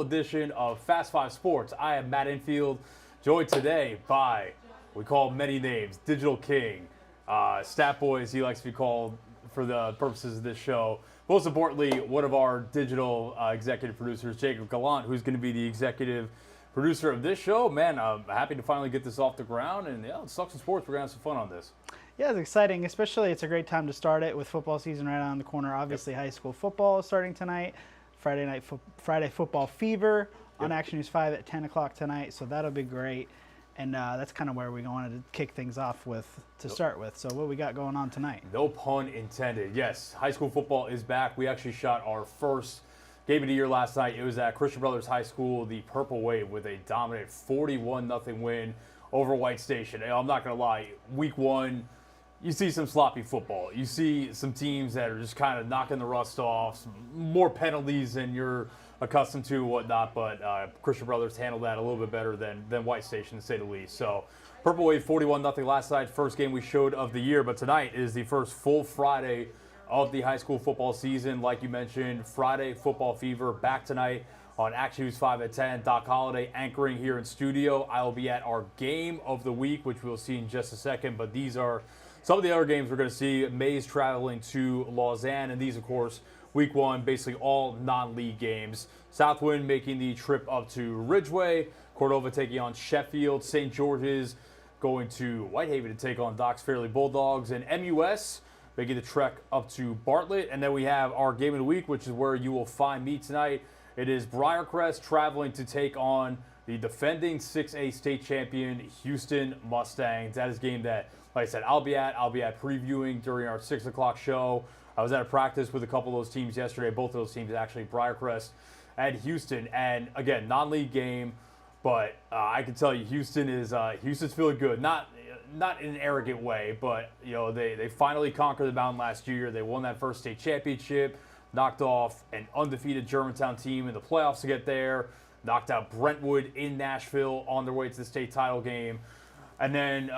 special edition of Fast Five Sports. I am Matt Infield, joined today by, we call him many names, Digital King, Stat Boy as he likes to be called for the purposes of this show. Most importantly, one of our digital executive producers, Jacob Gallant, who's going to be the executive producer of this show. Man, I'm happy to finally get this off the ground, and yeah, let's talk some sports. We're going to have some fun on this. Yeah, it's exciting, especially it's a great time to start it with football season right around the corner. Obviously, high school football is starting tonight. Friday football fever on Action News 5 at 10 o'clock tonight, so that'll be great. And that's kind of where we wanted to kick things off with to start with. So what we got going on tonight? No pun intended. Yes, high school football is back. We actually shot our first game of the year last night. It was at Christian Brothers High School, the Purple Wave, with a dominant 41-0 win over White Station. And I'm not going to lie, week one, you see some sloppy football. You see some teams that are just kind of knocking the rust off, some more penalties than you're accustomed to and whatnot, but Christian Brothers handled that a little bit better than White Station, to say the least. So Purple Wave 41-0 last night, first game we showed of the year, but tonight is the first full Friday of the high school football season. Like you mentioned, Friday football fever back tonight on Action News 5 at 10. Doc Holliday anchoring here in studio. I will be at our game of the week, which we'll see in just a second, but these are some of the other games we're going to see. Mays traveling to Lausanne, and these, of course, week one, basically all non-league games. Southwind making the trip up to Ridgeway. Cordova taking on Sheffield. St. George's going to Whitehaven to take on Doc's Fairleigh Bulldogs. And MUS making the trek up to Bartlett. And then we have our game of the week, which is where you will find me tonight. It is Briarcrest traveling to take on the defending 6A state champion Houston Mustangs. That is a game that, like I said, I'll be at previewing during our 6 o'clock show. I was at a practice with a couple of those teams yesterday. Both of those teams, actually, Briarcrest and Houston. And again, non-league game, but I can tell you, Houston's feeling good. Not in an arrogant way, but you know, they finally conquered the mountain last year. They won that first state championship, knocked off an undefeated Germantown team in the playoffs to get there, knocked out Brentwood in Nashville on their way to the state title game. And then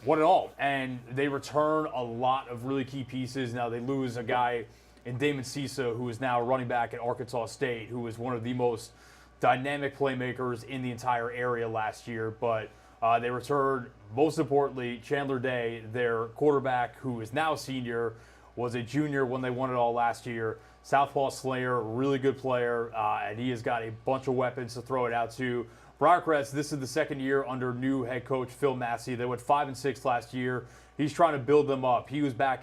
won it all. And they return a lot of really key pieces. Now they lose a guy in Damon Cisa, who is now running back at Arkansas State, who was one of the most dynamic playmakers in the entire area last year. But they returned, most importantly, Chandler Day, their quarterback, who is now a senior, was a junior when they won it all last year. Southpaw Slayer, really good player, and he has got a bunch of weapons to throw it out to. Briarcrest, this is the second year under new head coach Phil Massey. They went 5-6 last year. He's trying to build them up. He was at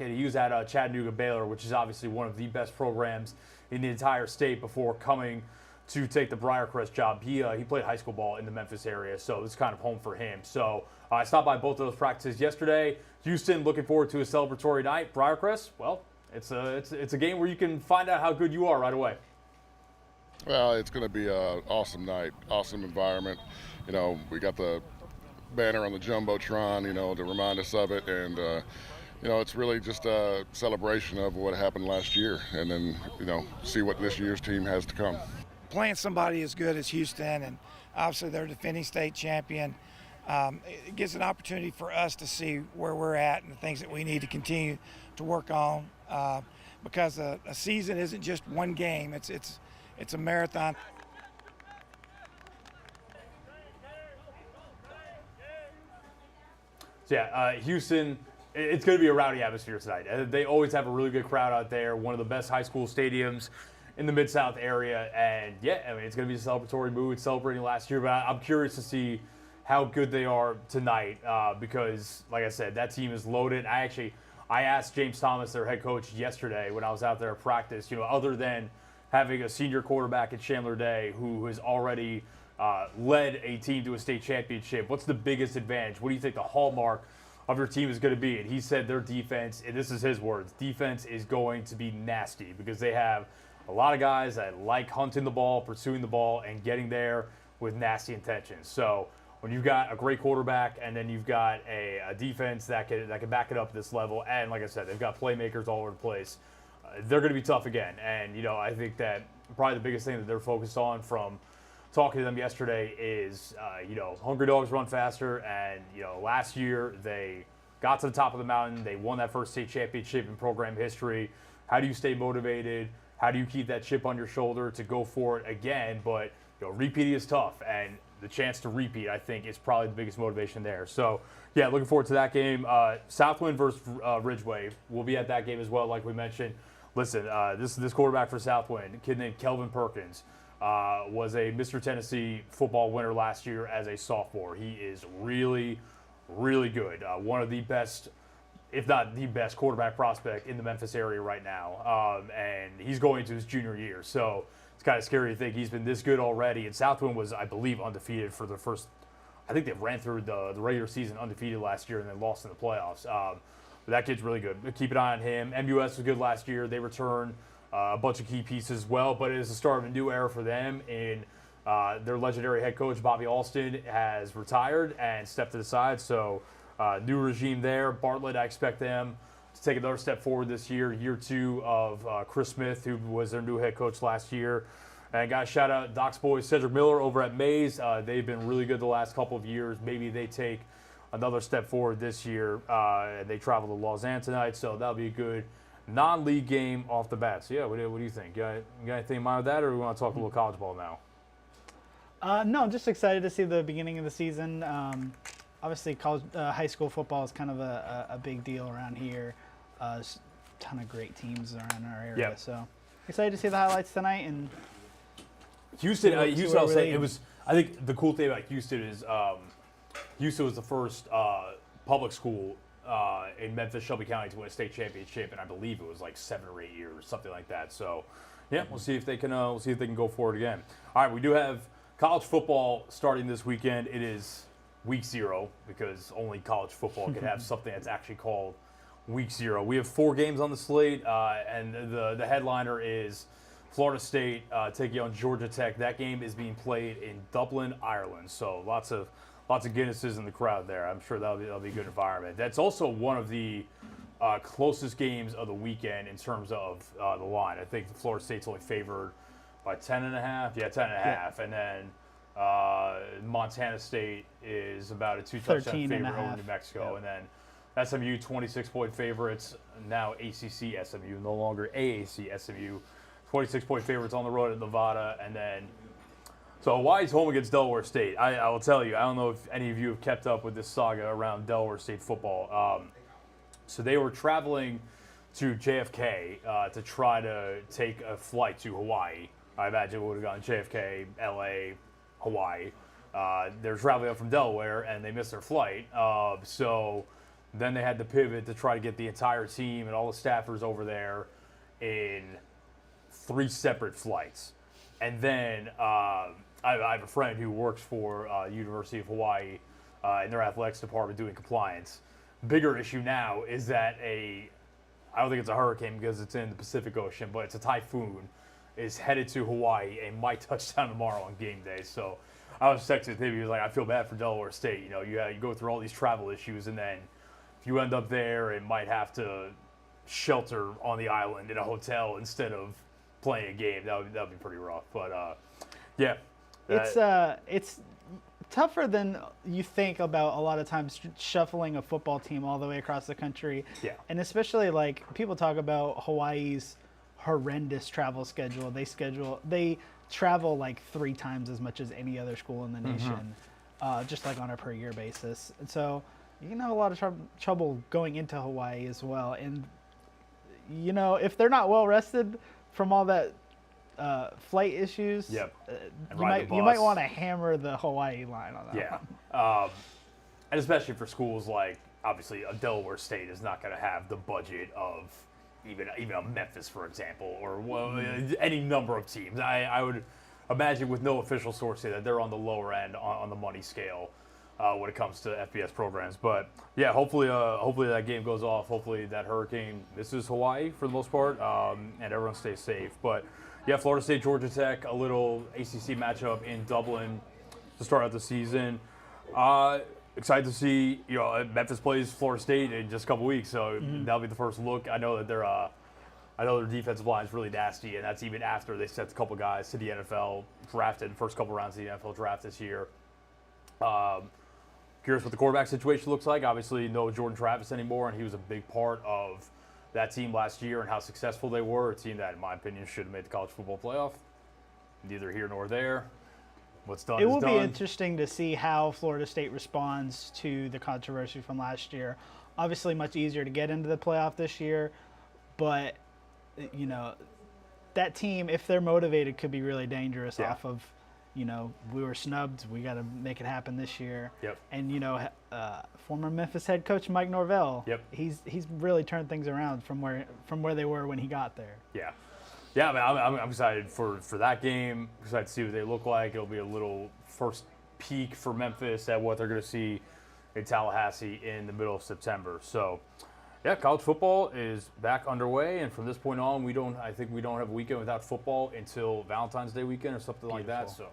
Chattanooga Baylor, which is obviously one of the best programs in the entire state before coming to take the Briarcrest job. He played high school ball in the Memphis area, so it's kind of home for him. So I stopped by both of those practices yesterday. Houston, looking forward to a celebratory night. Briarcrest, well, it's a game where you can find out how good you are right away. Well, it's going to be an awesome night, awesome environment. You know, we got the banner on the Jumbotron, you know, to remind us of it. And, you know, it's really just a celebration of what happened last year and then, you know, see what this year's team has to come. Playing somebody as good as Houston, and obviously they're defending state champion, it gives an opportunity for us to see where we're at and the things that we need to continue to work on because a season isn't just one game. It's a marathon. So yeah, Houston, it's going to be a rowdy atmosphere tonight. They always have a really good crowd out there, one of the best high school stadiums in the Mid-South area. And yeah, I mean, it's going to be a celebratory mood, celebrating last year, but I'm curious to see how good they are tonight because, like I said, that team is loaded. I asked James Thomas, their head coach, yesterday when I was out there at practice, you know, other than having a senior quarterback at Chandler Day who has already led a team to a state championship, what's the biggest advantage? What do you think the hallmark of your team is going to be? And he said their defense, and this is his words, defense is going to be nasty because they have a lot of guys that like hunting the ball, pursuing the ball, and getting there with nasty intentions. So when you've got a great quarterback and then you've got a defense that can back it up at this level, and like I said, they've got playmakers all over the place, they're going to be tough again. And, you know, I think that probably the biggest thing that they're focused on from talking to them yesterday is, you know, Hungry Dogs run faster. And, you know, last year they got to the top of the mountain. They won that first state championship in program history. How do you stay motivated? How do you keep that chip on your shoulder to go for it again? But repeating is tough, and the chance to repeat, I think, is probably the biggest motivation there. So, yeah, looking forward to that game. Southwind versus Ridgeway. We'll be at that game as well, like we mentioned. Listen, this quarterback for Southwind, a kid named Kelvin Perkins, was a Mr. Tennessee football winner last year as a sophomore. He is really, really good. One of the best, if not the best, quarterback prospect in the Memphis area right now. And he's going to his junior year. So it's kind of scary to think he's been this good already. And Southwind was, I believe, undefeated for the first, I think they ran through the regular season undefeated last year and then lost in the playoffs. But that kid's really good. Keep an eye on him. MUS was good last year. They return a bunch of key pieces as well, but it is the start of a new era for them. And their legendary head coach, Bobby Alston, has retired and stepped to the side. So new regime there. Bartlett, I expect them to take another step forward this year. Year 2 of Chris Smith, who was their new head coach last year. And guys, shout out Doc's boys, Cedric Miller over at Mays. They've been really good the last couple of years. Maybe they take another step forward this year. They travel to Lausanne tonight, so that'll be a good non-league game off the bat. So, yeah, what do you think? You got anything in mind with that, or do we want to talk a little college ball now? No, I'm just excited to see the beginning of the season. Obviously, college, high school football is kind of a big deal around here. There's a ton of great teams around our area. Yep. So excited to see the highlights tonight. And Houston, see I'll where say we it was. I think the cool thing about Houston is Houston was the first public school in Memphis, Shelby County to win a state championship, and I believe it was like 7 or 8 years, something like that. So, yeah, we'll see if they can. We'll see if they can go forward again. All right, we do have college football starting this weekend. It is week 0 because only college football can have something that's actually called week 0. We have 4 games on the slate, and the headliner is Florida State taking on Georgia Tech. That game is being played in Dublin, Ireland. So lots of Guinnesses in the crowd there. I'm sure that'll be a good environment. That's also one of the closest games of the weekend in terms of the line. I think Florida State's only favored by 10.5. Yeah, 10.5. Yeah. And then Montana State is about a 2-touchdown favorite over New Mexico. Yeah. And then SMU 26-point favorites. Now ACC SMU, no longer AAC SMU. 26-point favorites on the road at Nevada. And then so Hawaii's home against Delaware State. I will tell you, I don't know if any of you have kept up with this saga around Delaware State football. So they were traveling to JFK to try to take a flight to Hawaii. I imagine it would have gone JFK, LA, Hawaii. They're traveling up from Delaware, and they missed their flight. So then they had to pivot to try to get the entire team and all the staffers over there in 3 separate flights. And then I have a friend who works for University of Hawaii in their athletics department doing compliance. Bigger issue now is that I don't think it's a hurricane because it's in the Pacific Ocean, but it's a typhoon, is headed to Hawaii and might touch down tomorrow on game day. So I was texting with him. He was like, I feel bad for Delaware State. You know, you go through all these travel issues, and then if you end up there and might have to shelter on the island in a hotel instead of playing a game, that would be pretty rough. But yeah, it's tougher than you think about a lot of times shuffling a football team all the way across the country. Yeah, and especially like people talk about Hawaii's horrendous travel schedule. They travel like 3 times as much as any other school in the nation, just like on a per year basis. And so you can have a lot of trouble going into Hawaii as well. And you know, if they're not well rested from all that flight issues, yep. You might want to hammer the Hawaii line on that. Yeah, and especially for schools like obviously a Delaware State is not going to have the budget of even a Memphis, for example, or any number of teams. I would imagine with no official source that they're on the lower end on the money scale when it comes to FBS programs. But yeah, hopefully that game goes off. Hopefully that hurricane misses Hawaii for the most part, and everyone stays safe. But yeah, Florida State, Georgia Tech, a little ACC matchup in Dublin to start out the season. Excited to see, Memphis plays Florida State in just a couple weeks, so that'll be the first look. I know that their defensive line is really nasty, and that's even after they sent a couple guys to the NFL drafted, first couple rounds of the NFL draft this year. Curious what the quarterback situation looks like. Obviously, no Jordan Travis anymore, and he was a big part of that team last year and how successful they were. A team that, in my opinion, should have made the college football playoff. Neither here nor there. What's done It is will be done. interesting to see how Florida State responds to the controversy from last year. Obviously, much easier to get into the playoff this year, but you know, that team, if they're motivated, could be really dangerous Yeah. off of, we were snubbed. We got to make it happen this year. Yep. And former Memphis head coach Mike Norvell. Yep. He's really turned things around from where they were when he got there. Yeah. Yeah, I'm excited for that game. Excited to see what they look like. It'll be a little first peek for Memphis at what they're going to see in Tallahassee in the middle of September. So, yeah, college football is back underway, and from this point on, I think we don't have a weekend without football until Valentine's Day weekend or something like that. So,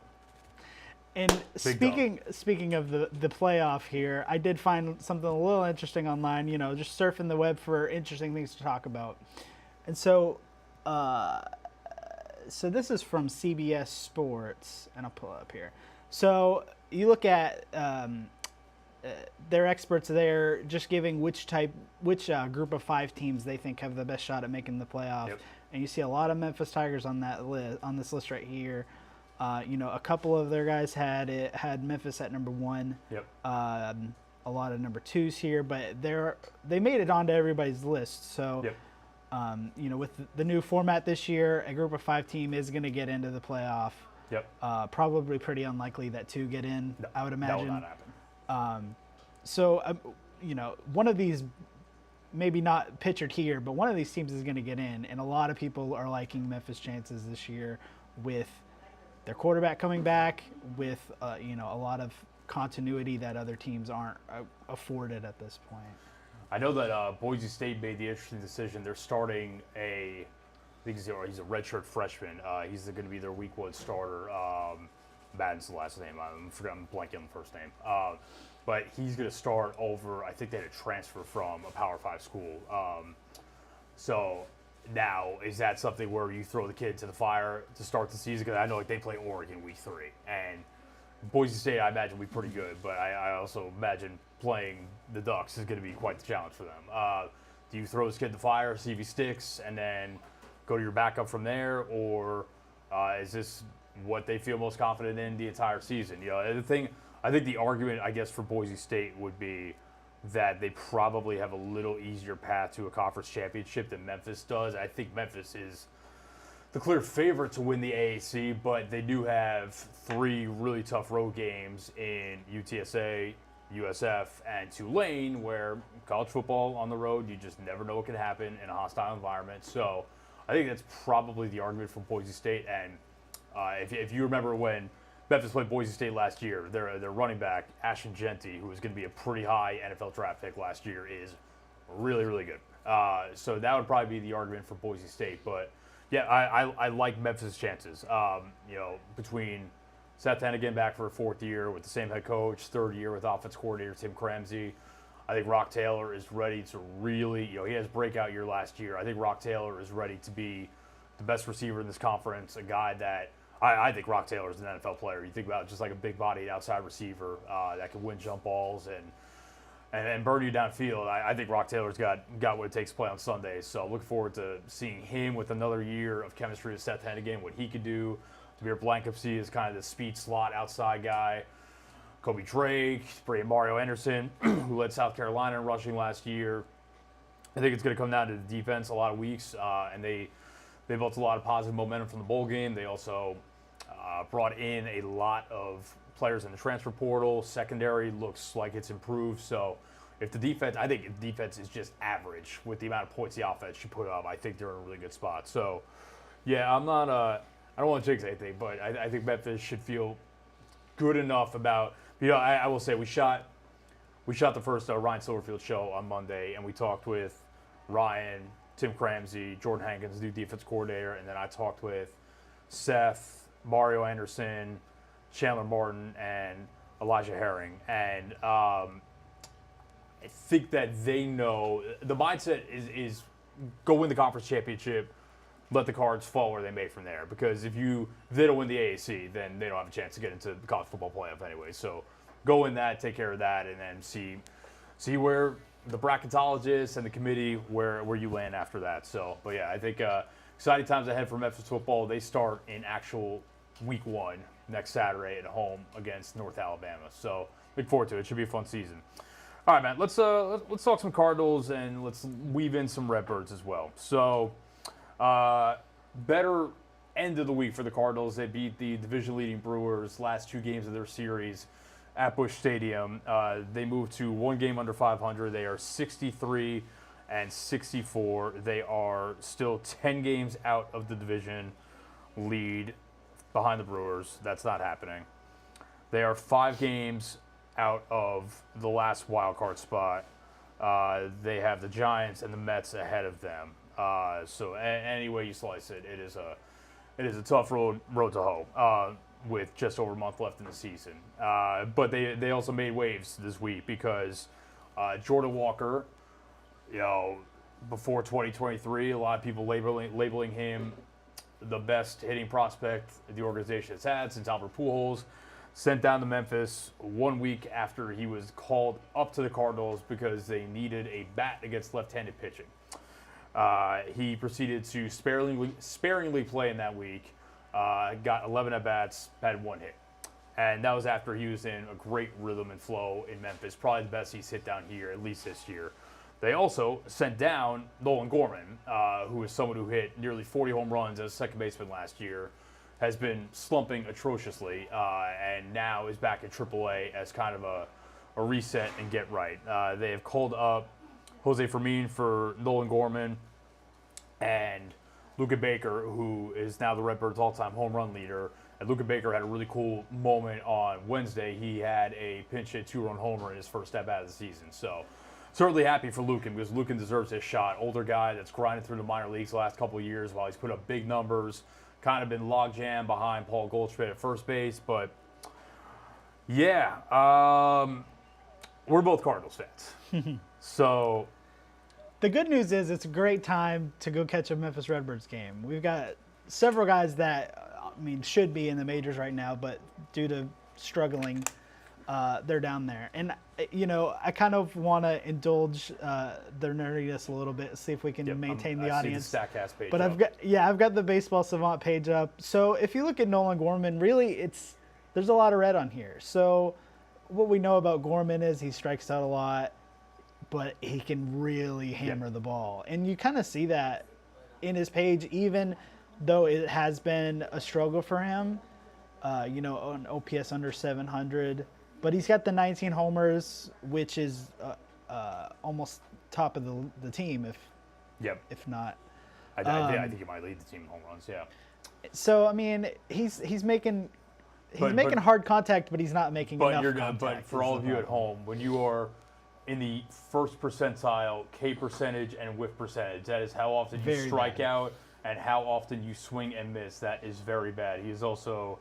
And Big speaking of the playoff here, I did find something a little interesting online, just surfing the web for interesting things to talk about. And so this is from CBS Sports, and I'll pull it up here. So you look at their experts there just giving which group of 5 teams they think have the best shot at making the playoff. Yep. And you see a lot of Memphis Tigers on this list right here. A couple of their guys had Memphis at number 1. yep. A lot of number 2s here, but they made it onto everybody's list. So, Yep. With the new format this year, a group of 5 team is going to get into the playoff. Yep. Probably pretty unlikely that 2 get in, I would imagine. That will not happen. One of these, maybe not pictured here, but one of these teams is going to get in, and a lot of people are liking Memphis' chances this year with their quarterback coming back, with a lot of continuity that other teams aren't afforded at this point. I know that Boise State made the interesting decision. They're starting I think he's a redshirt freshman. He's going to be their week 1 starter. Madden's the last name. I'm blanking on the first name. But he's going to start over, I think they had a transfer from a Power 5 school. So now, is that something where you throw the kid to the fire to start the season? Because I know they play Oregon week 3. And Boise State, I imagine, will be pretty good. But I also imagine playing the Ducks is going to be quite the challenge for them. Do you throw this kid in the fire, see if he sticks, and then go to your backup from there? Or is this what they feel most confident in the entire season? I think the argument, I guess, for Boise State would be that they probably have a little easier path to a conference championship than Memphis does. I think Memphis is the clear favorite to win the AAC, but they do have 3 really tough road games in UTSA, USF, and Tulane, where college football on the road, you just never know what can happen in a hostile environment. So I think that's probably the argument for Boise State. And if you remember when Memphis played Boise State last year, their running back, Ashton Genty, who was going to be a pretty high NFL draft pick last year, is really, really good. So that would probably be the argument for Boise State. But, yeah, I like Memphis' chances. Between Seth Hennigan back for a 4th year with the same head coach, 3rd year with offense coordinator Tim Cramsey. I think Rock Taylor is ready to really, he had his breakout year last year. I think Rock Taylor is ready to be the best receiver in this conference, a guy that I think Rock Taylor is an NFL player. You think about just like a big-bodied outside receiver that can win jump balls and burn you downfield. I think Rock Taylor's got what it takes to play on Sundays. So looking forward to seeing him with another year of chemistry with Seth Hennigan, what he could do. Jameer Blankensee is kind of the speed slot outside guy. Kobe Drake, Mario Anderson, who led South Carolina in rushing last year. I think it's going to come down to the defense a lot of weeks, and they built a lot of positive momentum from the bowl game. They also brought in a lot of players in the transfer portal. Secondary looks like it's improved. So I think if the defense is just average with the amount of points the offense should put up, I think they're in a really good spot. So, yeah, I don't want to jinx anything, but I think Memphis should feel good enough about, I will say we shot the first Ryan Silverfield show on Monday, and we talked with Ryan, Tim Cramsey, Jordan Hankins, new defense coordinator, and then I talked with Seth, Mario Anderson, Chandler Martin, and Elijah Herring. And I think that they know the mindset is go win the conference championship, let the cards fall where they may from there. Because if they don't win the AAC, then they don't have a chance to get into the college football playoff anyway. So go in that, take care of that, and then see where the bracketologists and the committee where you land after that. So, but yeah, I think exciting times ahead for Memphis football. They start in actual week 1 next Saturday at home against North Alabama. So look forward to it. It should be a fun season. All right, man. Let's talk some Cardinals and let's weave in some Redbirds as well. So better end of the week for the Cardinals. They beat the division-leading Brewers last 2 games of their series at Busch Stadium. They moved to 1 game under 500. They are 63 and 64. They are still 10 games out of the division lead behind the Brewers. That's not happening. They are 5 games out of the last wild card spot. They have the Giants and the Mets ahead of them. So any way you slice it, it is a tough road to hoe with just over a month left in the season. But they also made waves this week because Jordan Walker, before 2023, a lot of people labeling him the best hitting prospect the organization has had since Albert Pujols, sent down to Memphis 1 week after he was called up to the Cardinals because they needed a bat against left-handed pitching. He proceeded to sparingly play in that week, got 11 at-bats, had 1 hit. And that was after he was in a great rhythm and flow in Memphis, probably the best he's hit down here, at least this year. They also sent down Nolan Gorman, who is someone who hit nearly 40 home runs as second baseman last year, has been slumping atrociously, and now is back at AAA as kind of a reset and get right. They have called up Jose Fermin for Nolan Gorman and Luka Baker, who is now the Redbirds' all-time home run leader. And Luka Baker had a really cool moment on Wednesday. He had a pinch hit 2-run homer in his first at-bat of the season. So certainly happy for Lukin because Lukin deserves his shot. Older guy that's grinded through the minor leagues the last couple of years while he's put up big numbers. Kind of been logjam behind Paul Goldschmidt at first base. But, yeah, we're both Cardinals fans. So the good news is it's a great time to go catch a Memphis Redbirds game. We've got several guys that, should be in the majors right now, but due to struggling, they're down there. And, I kind of want to indulge their nerdiness a little bit, see if we can maintain the audience. See the StatCast page but up. I've got the Baseball Savant page up. So if you look at Nolan Gorman, really there's a lot of red on here. So what we know about Gorman is he strikes out a lot, but he can really hammer the ball. And you kind of see that in his page, even though it has been a struggle for him, an OPS under 700. But he's got the 19 homers, which is almost top of the team, if not. I think he might lead the team in home runs, yeah. So, he's making hard contact, but he's not making enough contact. But for all of you at home, when you are in the first percentile K percentage and whiff percentage, that is how often you strike out and how often you swing and miss. That is very bad. He is also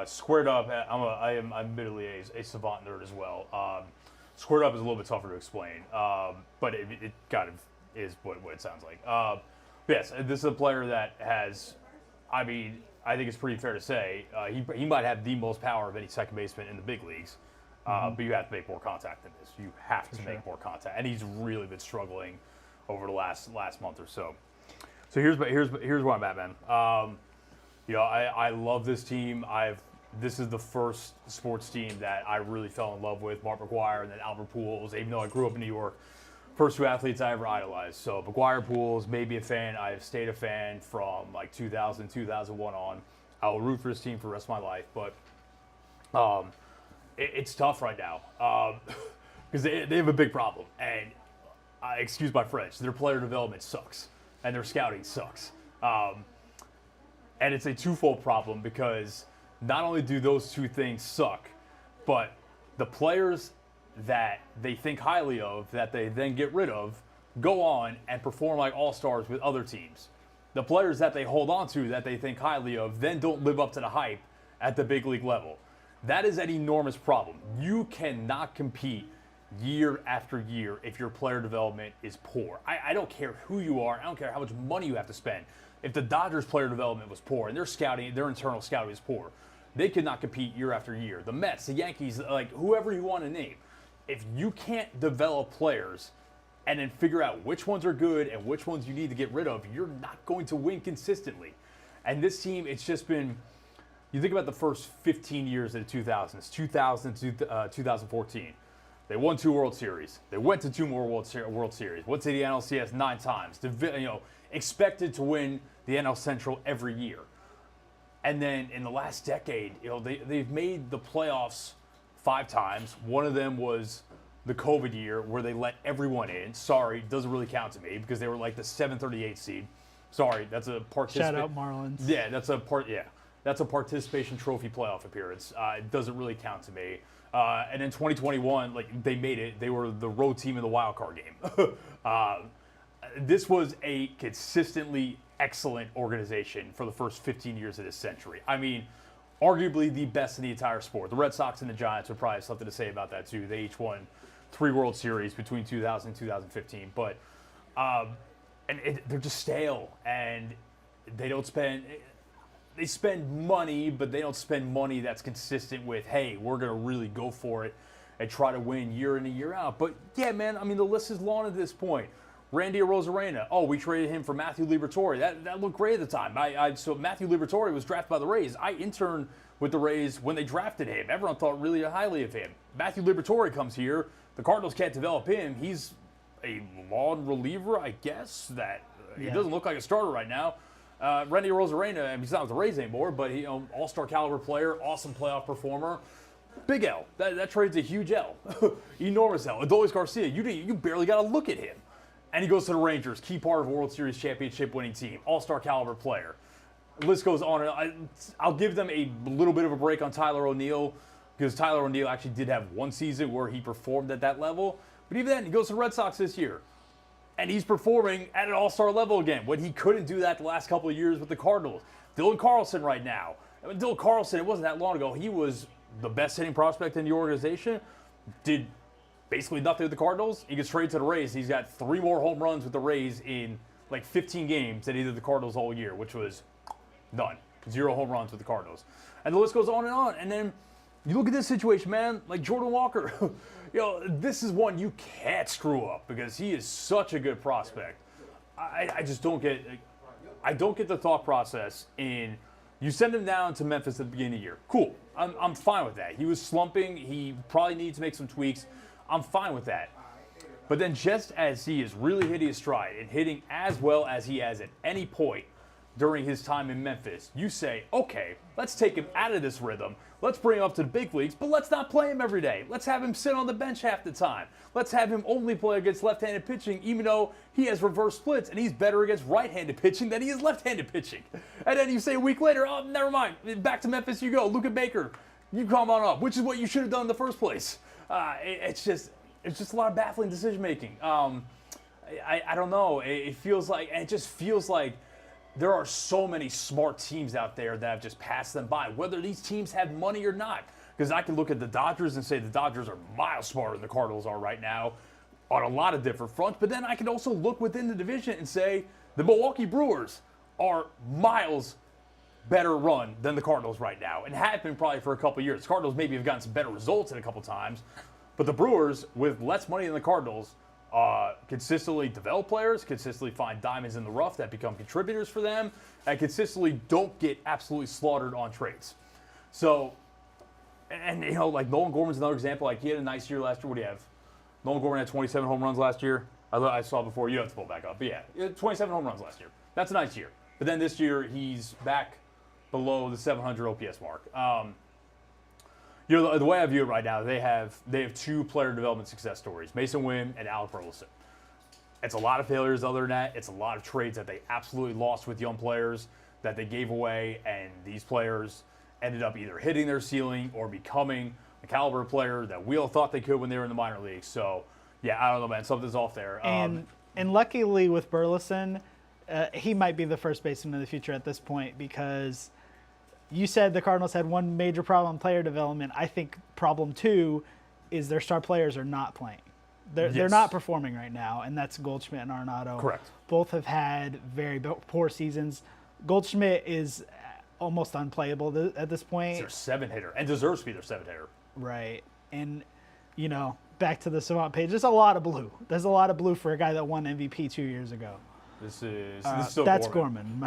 squared up. I am admittedly a savant nerd as well. Squared up is a little bit tougher to explain, but it kind of is what it sounds like. Yes, this is a player that has, I think it's pretty fair to say, he might have the most power of any second baseman in the big leagues, but you have to make more contact than this. You have to make more contact, and he's really been struggling over the last month or so. So here's where I'm at, man. I love this team. This is the first sports team that I really fell in love with. Mark McGwire and then Albert Pujols. Even though I grew up in New York, first 2 athletes I ever idolized. So McGwire, Pujols, maybe a fan. I have stayed a fan from like 2000, 2001 on. I will root for this team for the rest of my life. But it's tough right now because they have a big problem. And excuse my French, their player development sucks and their scouting sucks. And it's a twofold problem because not only do those 2 things suck, but the players that they think highly of, that they then get rid of, go on and perform like all-stars with other teams. The players that they hold on to, that they think highly of, then don't live up to the hype at the big league level. That is an enormous problem. You cannot compete year after year if your player development is poor. I don't care who you are. I don't care how much money you have to spend. If the Dodgers' player development was poor and their internal scouting is poor, they could not compete year after year. The Mets, the Yankees, like whoever you want to name. If you can't develop players and then figure out which ones are good and which ones you need to get rid of, you're not going to win consistently. And this team, it's just been, you think about the first 15 years of the 2000s, 2000 to 2014. They won 2 World Series. They went to 2 more World Series. Went to the NLCS 9 times. Expected to win the NL Central every year. And then in the last decade, they've made the playoffs 5 times. One of them was the COVID year where they let everyone in. Sorry, doesn't really count to me because they were like the 738 seed. Sorry, that's a participation. Shout out Marlins. Yeah, that's a participation trophy playoff appearance. It doesn't really count to me. And in 2021, like they made it. They were the road team in the wild card game. This was a consistently excellent organization for the first 15 years of this century. I mean, arguably the best in the entire sport. The Red Sox and the Giants would probably have something to say about that too. They each won 3 World Series between 2000 and 2015. But they're just stale, and they don't spend. They spend money, but they don't spend money that's consistent with, hey, we're going to really go for it and try to win year in and year out. But, yeah, man, I mean, the list is long at this point. Randy Arozarena, we traded him for Matthew Liberatore. That looked great at the time. So Matthew Liberatore was drafted by the Rays. I interned with the Rays when they drafted him. Everyone thought really highly of him. Matthew Liberatore comes here. The Cardinals can't develop him. He's a long reliever, I guess. He doesn't look like a starter right now. Randy Arozarena, and he's not with the Rays anymore, but he, all-star caliber player, awesome playoff performer. Big L. That trade's a huge L. Enormous L. Adolis Garcia, you barely got to look at him. And he goes to the Rangers, key part of a World Series championship winning team, all-star caliber player. The list goes on. I'll give them a little bit of a break on Tyler O'Neill, because Tyler O'Neill actually did have one season where he performed at that level. But even then, he goes to the Red Sox this year. And he's performing at an all-star level again, when he couldn't do that the last couple of years with the Cardinals. Dylan Carlson right now. Dylan Carlson, it wasn't that long ago, he was the best hitting prospect in the organization. Did basically nothing with the Cardinals. He gets traded to the Rays. He's got 3 more home runs with the Rays in like 15 games than he did the Cardinals all year, which was none. 0 home runs with the Cardinals. And the list goes on and on. And then you look at this situation, man, like Jordan Walker. This is one you can't screw up because he is such a good prospect. I just don't get the thought process in you send him down to Memphis at the beginning of the year. Cool. I'm fine with that. He was slumping. He probably needs to make some tweaks. I'm fine with that. But then just as he is really hitting his stride and hitting as well as he has at any point during his time in Memphis, you say, okay, let's take him out of this rhythm. Let's bring him up to the big leagues, but let's not play him every day. Let's have him sit on the bench half the time. Let's have him only play against left-handed pitching, even though he has reverse splits and he's better against right-handed pitching than he is left-handed pitching. And then you say a week later, oh, never mind. Back to Memphis you go. Luka Baker, you come on up, which is what you should have done in the first place. It's just a lot of baffling decision-making. I don't know. It just feels like there are so many smart teams out there that have just passed them by, whether these teams have money or not. Because I can look at the Dodgers and say the Dodgers are miles smarter than the Cardinals are right now on a lot of different fronts. But then I can also look within the division and say the Milwaukee Brewers are miles better run than the Cardinals right now and have been probably for a couple years. The Cardinals maybe have gotten some better results in a couple times. But the Brewers, with less money than the Cardinals, consistently develop players, consistently find diamonds in the rough that become contributors for them, and consistently don't get absolutely slaughtered on trades. So, and like Nolan Gorman's another example. Like he had a nice year last year. What do you have? Nolan Gorman had 27 home runs last year. I saw before. You have to pull it back up. But yeah, 27 home runs last year. That's a nice year. But then this year he's back below the 700 OPS mark. The way I view it right now, they have 2 player development success stories, Mason Wynn and Alec Burleson. It's a lot of failures other than that. It's a lot of trades that they absolutely lost with young players that they gave away, and these players ended up either hitting their ceiling or becoming the caliber of player that we all thought they could when they were in the minor leagues. So, yeah, I don't know, man. Something's off there. And luckily with Burleson, he might be the first baseman of the future at this point because you said the Cardinals had one major problem, player development. I think problem 2 is their star players are not playing. They're not performing right now, and that's Goldschmidt and Arenado. Correct. Both have had very poor seasons. Goldschmidt is almost unplayable at this point. He's their 7-hitter and deserves to be their 7-hitter. Right. And, back to the Savant page, there's a lot of blue. There's a lot of blue for a guy that won MVP 2 years ago. This is still that's Gorman.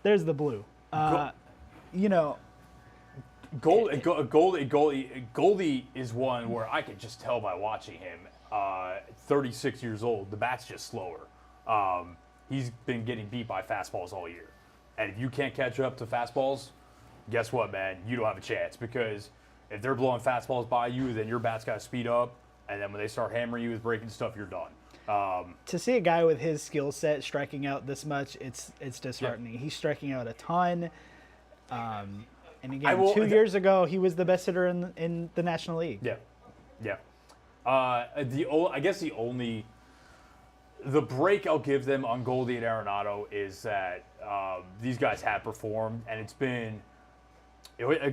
There's the blue. Goldie is one where I could just tell by watching him. 36 years old, the bat's just slower. He's been getting beat by fastballs all year, and if you can't catch up to fastballs, guess what, man? You don't have a chance, because if they're blowing fastballs by you, then your bat's got to speed up, and then when they start hammering you with breaking stuff, you're done. To see a guy with his skill set striking out this much, it's disheartening. Yeah. He's striking out a ton. And again, 2 years ago, he was the best hitter in the National League. Yeah. I guess the break I'll give them on Goldie and Arenado is that these guys have performed, and it's been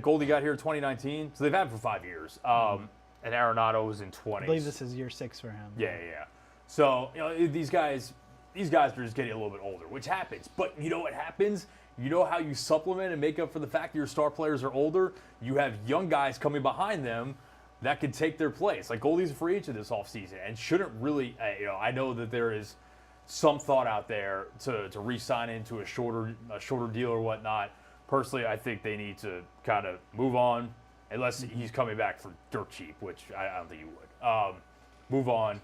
Goldie got here in 2019, so they've had him for 5 years. And Arenado was in 20. I believe this is year 6 for him. Yeah. So these guys are just getting a little bit older, which happens. But you know what happens? You know how you supplement and make up for the fact that your star players are older? You have young guys coming behind them that can take their place. Like Goldie's a free agent this offseason and shouldn't really, I know that there is some thought out there to re-sign into a shorter deal or whatnot. Personally, I think they need to kind of move on, unless he's coming back for dirt cheap, which I don't think he would. Move on,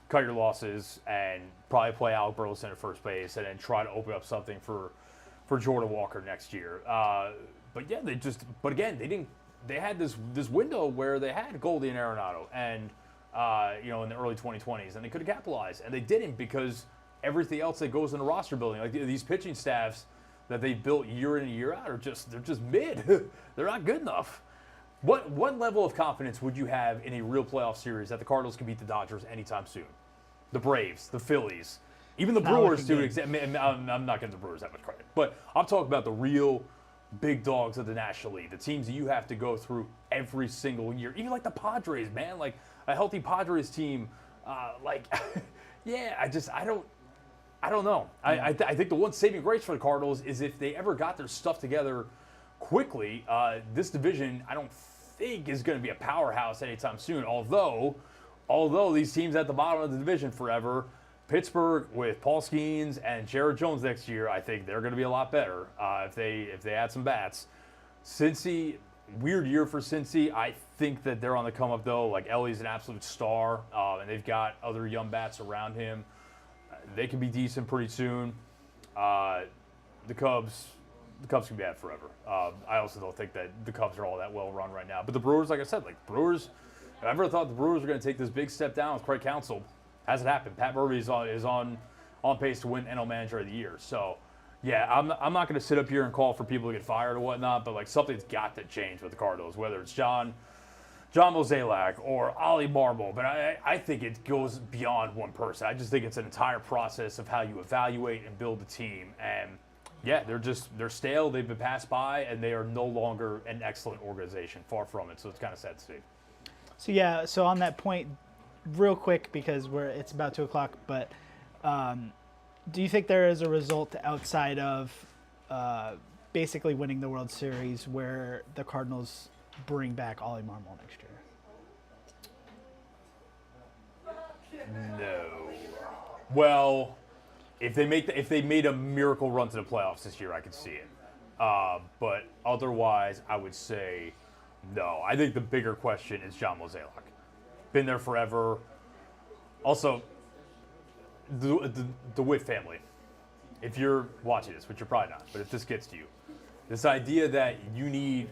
cut your losses, and probably play Alec Burleson at first base, and then try to open up something for Jordan Walker next year. But yeah, they had this window where they had Goldie and Arenado, and in the early 2020s, and they could have capitalized, and they didn't, because everything else that goes into roster building, like these pitching staffs that they built year in and year out, they're just mid. They're not good enough. What level of confidence would you have in a real playoff series that the Cardinals can beat the Dodgers anytime soon? The Braves, the Phillies, even the Brewers, to an extent. I'm not giving the Brewers that much credit, but I'm talking about the real big dogs of the National League, the teams that you have to go through every single year. Even like the Padres, man, like a healthy Padres team. I don't know. I think the one saving grace for the Cardinals is if they ever got their stuff together quickly, this division I don't think is going to be a powerhouse anytime soon. Although these teams at the bottom of the division forever, Pittsburgh with Paul Skeens and Jared Jones next year, I think they're going to be a lot better if they add some bats. Cincy, weird year for Cincy. I think that they're on the come up though. Like Ellie's an absolute star, and they've got other young bats around him. They can be decent pretty soon. The Cubs can be bad forever. I also don't think that the Cubs are all that well run right now. But the Brewers, like I said, if I ever thought the Brewers were going to take this big step down with Craig Counsell, hasn't happened. Pat Murphy is on pace to win NL Manager of the Year. So, yeah, I'm not going to sit up here and call for people to get fired or whatnot, but like something's got to change with the Cardinals, whether it's John Mozeliak or Ollie Marmol. But I think it goes beyond one person. I just think it's an entire process of how you evaluate and build a team. And yeah, they're stale. They've been passed by, and they are no longer an excellent organization. Far from it. So it's kind of sad to see. So on that point, real quick, because it's about 2:00, but do you think there is a result outside of basically winning the World Series where the Cardinals bring back Ollie Marmol next year? No. Well, if they made a miracle run to the playoffs this year, I could see it. But otherwise, I would say no. I think the bigger question is John Mozeliak. Been there forever. Also, the Witt family. If you're watching this, which you're probably not, but if this gets to you, this idea that you need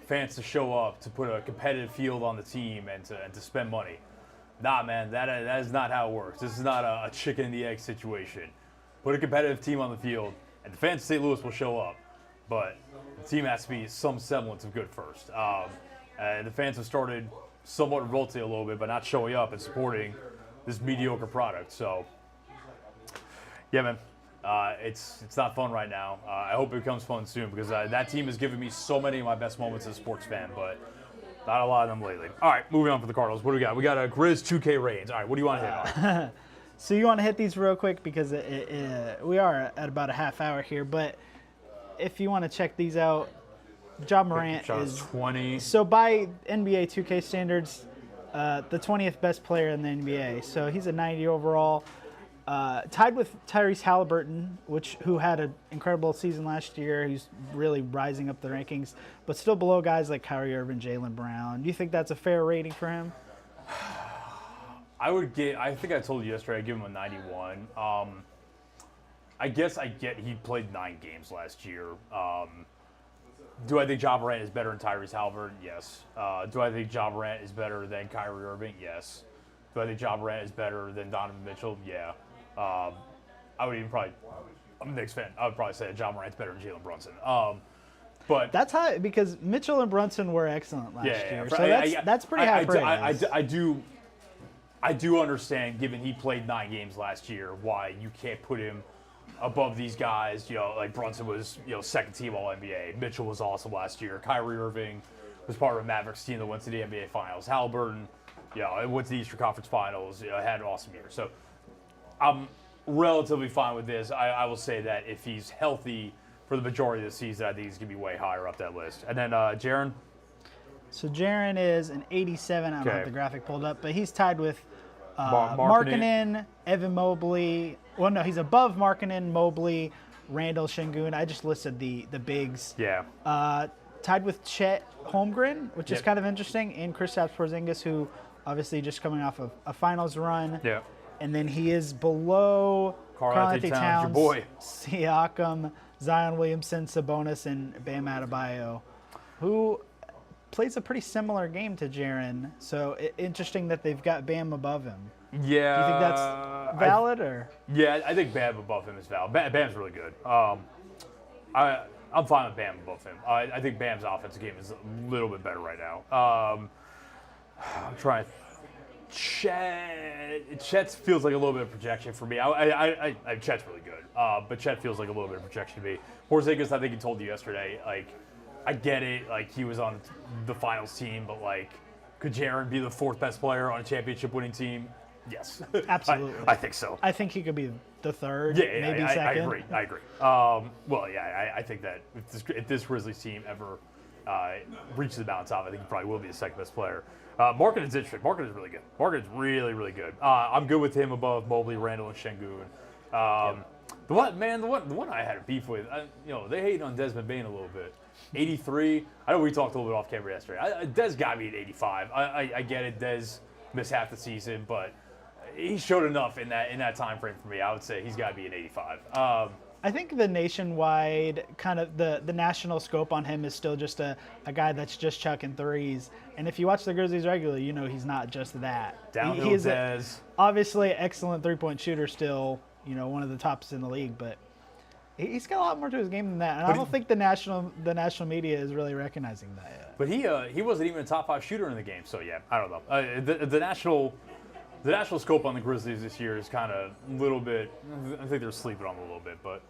fans to show up to put a competitive field on the team and to spend money. Nah, man, that is not how it works. This is not a chicken and the egg situation. Put a competitive team on the field, and the fans of St. Louis will show up, but the team has to be some semblance of good first. And the fans have started somewhat revolting a little bit by not showing up and supporting this mediocre product. So, yeah, man, it's not fun right now. I hope it becomes fun soon, because that team has given me so many of my best moments as a sports fan, but not a lot of them lately. All right, moving on for the Cardinals. What do we got? We got a Grizz 2K Reigns. All right, what do you want to hit on? So you want to hit these real quick, because we are at about a half hour here, but if you want to check these out, Ja Morant is 20. So by NBA 2K standards, the 20th best player in the NBA. So he's a 90 overall. Tied with Tyrese Halliburton, who had an incredible season last year. He's really rising up the rankings, but still below guys like Kyrie Irving, Jaylen Brown. Do you think that's a fair rating for him? I think I told you yesterday I'd give him a 91. I guess I get he played 9 games last year. Do I think Ja Morant is better than Tyrese Halliburton? Yes. Do I think Ja Morant is better than Kyrie Irving? Yes. Do I think Ja Morant is better than Donovan Mitchell? Yeah. I would even probably, I'm a Knicks fan, I would probably say that Ja Morant's better than Jalen Brunson. But that's high because Mitchell and Brunson were excellent last year. So that's pretty high praise. I do understand, given he played 9 games last year, why you can't put him above these guys. You know, like Brunson was, second team All NBA. Mitchell was awesome last year. Kyrie Irving was part of a Mavericks team that went to the NBA Finals. Halliburton, it went to the Eastern Conference Finals. Had an awesome year. So I'm relatively fine with this. I will say that if he's healthy for the majority of the season, I think he's going to be way higher up that list. And then Jaren? So Jaren is an 87. I don't have the graphic pulled up, but he's tied with Markkanen, Evan Mobley. Well, no, he's above Markkanen, Mobley, Randall, Şengün. I just listed the bigs. Yeah. Tied with Chet Holmgren, which is kind of interesting, and Kristaps Porzingis, who obviously just coming off of a finals run. Yeah. And then he is below Karl-Anthony Towns, your boy. Siakam, Zion Williamson, Sabonis, and Bam Adebayo, who plays a pretty similar game to Jaren. So interesting that they've got Bam above him. Yeah. Do you think that's valid or? Yeah, I think Bam above him is valid. Bam's really good. I'm fine with Bam above him. I think Bam's offensive game is a little bit better right now. I'm trying. Chet feels like a little bit of projection for me. Chet's really good, but Chet feels like a little bit of projection to me. Porzingis, I think he told you yesterday, I get it, he was on the finals team, but could Jaren be the 4th best player on a championship winning team? Yes. Absolutely. I think so. I think he could be the 3rd, maybe I 2nd. I agree. I think that if this Grizzlies team ever reaches the mountaintop, I think he probably will be the 2nd best player. Markkanen's interesting. Markkanen's really good. Markkanen's really, really good. I'm good with him above Mobley, Randall, and Şengün. The one I had a beef with, they hate on Desmond Bane a little bit. 83. I know we talked a little bit off camera yesterday. Des got me at 85. I get it. Des missed half the season, but he showed enough in that time frame for me. I would say he's got to be an 85. I think the nationwide kind of the national scope on him is still just a guy that's just chucking threes. And if you watch the Grizzlies regularly, you know he's not just that. Downhill Des. Obviously, excellent three-point shooter still, one of the tops in the league, but he's got a lot more to his game than that. And I don't think the national media is really recognizing that yet. But he wasn't even a top 5 shooter in the game, so yeah, I don't know. The national scope on the Grizzlies this year is kind of a little bit. I think they're sleeping on them a little bit, but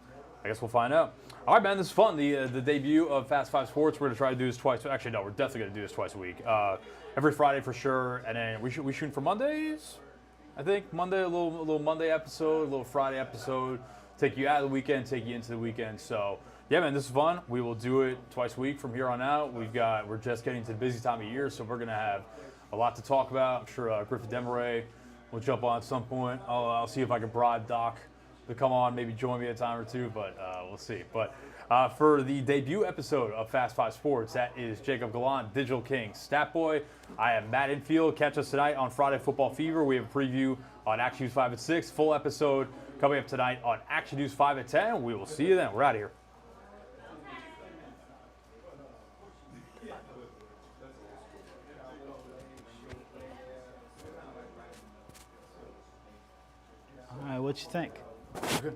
I guess we'll find out. All right, man, this is fun. The debut of Fast 5 Sports. We're going to try to do this twice. Actually, no, we're definitely going to do this twice a week. Every Friday for sure, and then we shooting for Mondays. I think Monday, a little Monday episode, a little Friday episode. Take you out of the weekend, take you into the weekend. So yeah, man, this is fun. We will do it twice a week from here on out. We're just getting to the busy time of year, so we're going to have a lot to talk about. I'm sure Griffin Demaray will jump on at some point. I'll see if I can bribe Doc to come on, maybe join me a time or two, but we'll see. But for the debut episode of Fast 5 Sports, that is Jacob Gallant, Digital King, Stat Boy. I am Matt Infield. Catch us tonight on Friday Football Fever. We have a preview on Action News 5 at 6. Full episode coming up tonight on Action News 5 at 10. We will see you then. We're out of here. All right, what you think? Good.